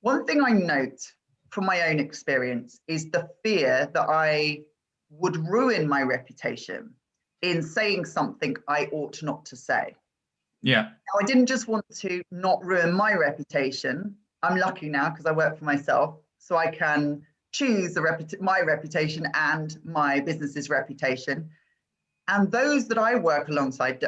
One thing I note from my own experience is the fear that I would ruin my reputation in saying something I ought not to say. Yeah. Now, I didn't just want to not ruin my reputation. I'm lucky now because I work for myself, so I can choose my reputation and my business's reputation. And those that I work alongside,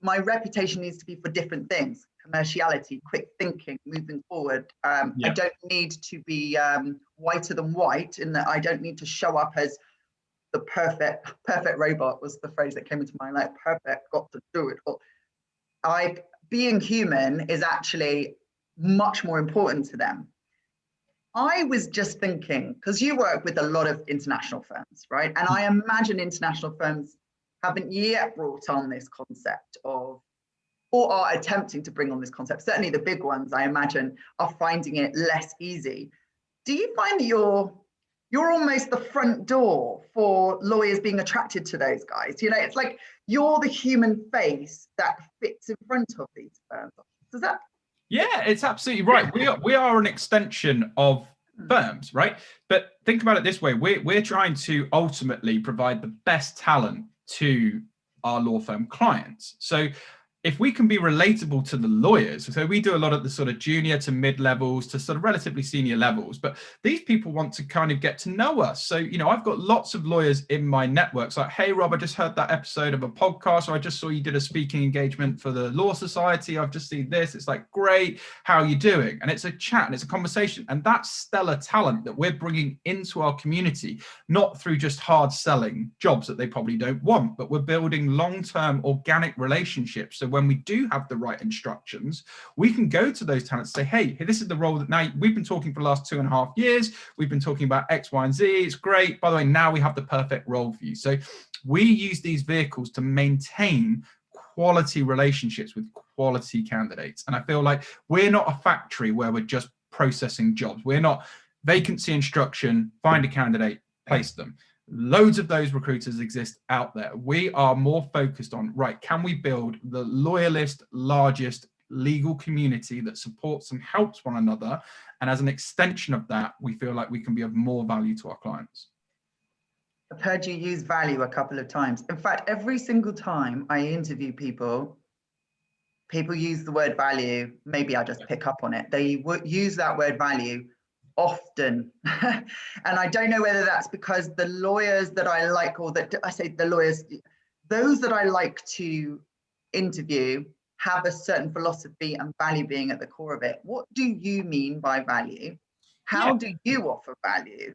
my reputation needs to be for different things: commerciality, quick thinking, moving forward. I don't need to be whiter than white, in that I don't need to show up as the perfect robot, was the phrase that came into my mind, like perfect, got to do it. Being human is actually much more important to them. I was just thinking, because you work with a lot of international firms, right? And I imagine international firms haven't yet brought on this concept of, or are attempting to bring on this concept. Certainly the big ones, I imagine, are finding it less easy. Do you find that you're almost the front door for lawyers being attracted to those guys? You know, it's like you're the human face that fits in front of these firms. Does that? Yeah, it's absolutely right. We are an extension of firms, right? But think about it this way: we're trying to ultimately provide the best talent to our law firm clients. So if we can be relatable to the lawyers, so we do a lot at the sort of junior to mid levels to sort of relatively senior levels, but these people want to kind of get to know us. So, you know, I've got lots of lawyers in my networks like, hey, Rob, I just heard that episode of a podcast, or I just saw you did a speaking engagement for the Law Society. I've just seen this. It's like, great. How are you doing? And it's a chat and it's a conversation. And that's stellar talent that we're bringing into our community, not through just hard selling jobs that they probably don't want, but we're building long-term organic relationships. So when we do have the right instructions, we can go to those talents and say, hey, this is the role that now we've been talking for the last 2.5 years. We've been talking about X, Y, and Z. It's great. By the way, now we have the perfect role for you. So we use these vehicles to maintain quality relationships with quality candidates. And I feel like we're not a factory where we're just processing jobs. We're not vacancy instruction, find a candidate, place them. Loads of those recruiters exist out there. We are more focused on, right, can we build the loyalist, largest legal community that supports and helps one another? And as an extension of that, we feel like we can be of more value to our clients. I've heard you use value a couple of times. In fact, every single time I interview people use the word value. Maybe I just pick up on it. They use that word value often. And I don't know whether that's because the lawyers that I like, or that I say the lawyers, those that I like to interview have a certain philosophy and value being at the core of it. What do you mean by value? How do you offer value?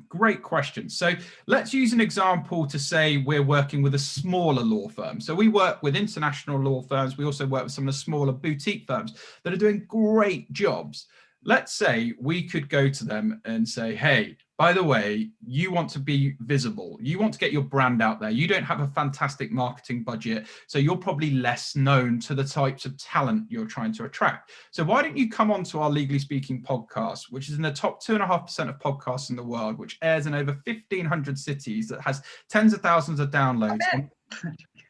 Great question. So let's use an example to say we're working with a smaller law firm. So we work with international law firms. We also work with some of the smaller boutique firms that are doing great jobs. Let's say we could go to them and say, hey, by the way, you want to be visible. You want to get your brand out there. You don't have a fantastic marketing budget, so you're probably less known to the types of talent you're trying to attract. So why don't you come on to our Legally Speaking podcast, which is in the top 2.5% of podcasts in the world, which airs in over 1,500 cities, that has tens of thousands of downloads.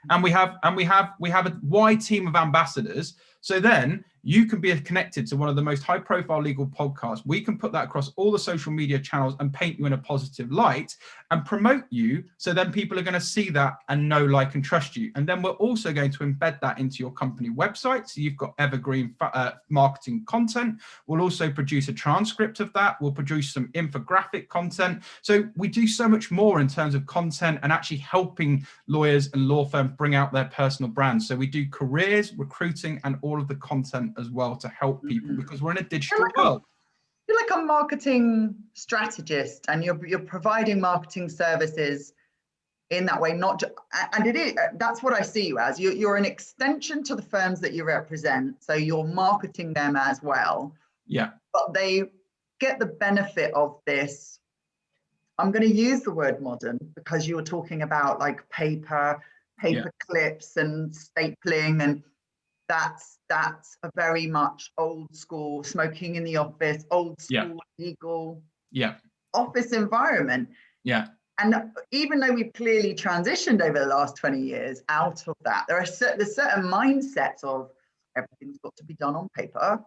And we have a wide team of ambassadors. So then you can be connected to one of the most high profile legal podcasts. We can put that across all the social media channels and paint you in a positive light and promote you. So then people are going to see that and know, like, and trust you. And then we're also going to embed that into your company website. So you've got evergreen marketing content. We'll also produce a transcript of that. We'll produce some infographic content. So we do so much more in terms of content and actually helping lawyers and law firms bring out their personal brands. So we do careers, recruiting, and all of the content as well to help people, because we're in a digital world. You're like a marketing strategist, and you're providing marketing services in that way. And it is, that's what I see you as. You're an extension to the firms that you represent, so you're marketing them as well. Yeah. But they get the benefit of this. I'm going to use the word modern because you were talking about like paper clips and stapling, and that's a very much old school smoking in the office, old school legal office environment. Yeah. And even though we've clearly transitioned over the last 20 years out of that, there's certain mindsets of everything's got to be done on paper.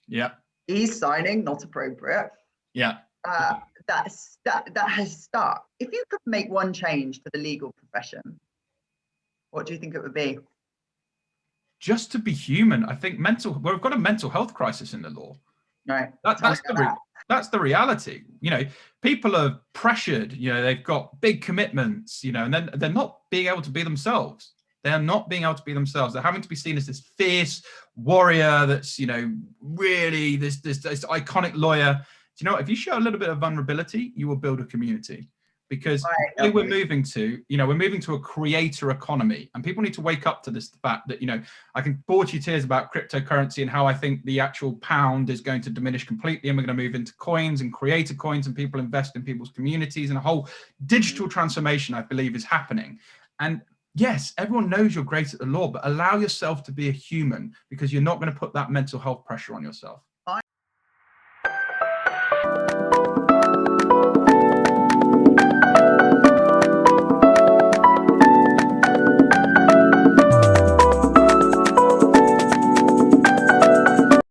Yeah. E-signing, not appropriate. Yeah. That has stuck. If you could make one change to the legal profession, what do you think it would be? Just to be human. I think we've got a mental health crisis in the law. Right. That's the reality. You know, people are pressured, you know, they've got big commitments, you know, and then they're not being able to be themselves. They're not being able to be themselves. They're having to be seen as this fierce warrior that's, you know, really this iconic lawyer. Do you know what? If you show a little bit of vulnerability, you will build a community. Because we're moving to a creator economy, and people need to wake up to this fact that, you know, I can bore you to tears about cryptocurrency and how I think the actual pound is going to diminish completely, and we're going to move into coins and creator coins, and people invest in people's communities, and a whole digital transformation, I believe, is happening. And yes, everyone knows you're great at the law, but allow yourself to be a human, because you're not going to put that mental health pressure on yourself.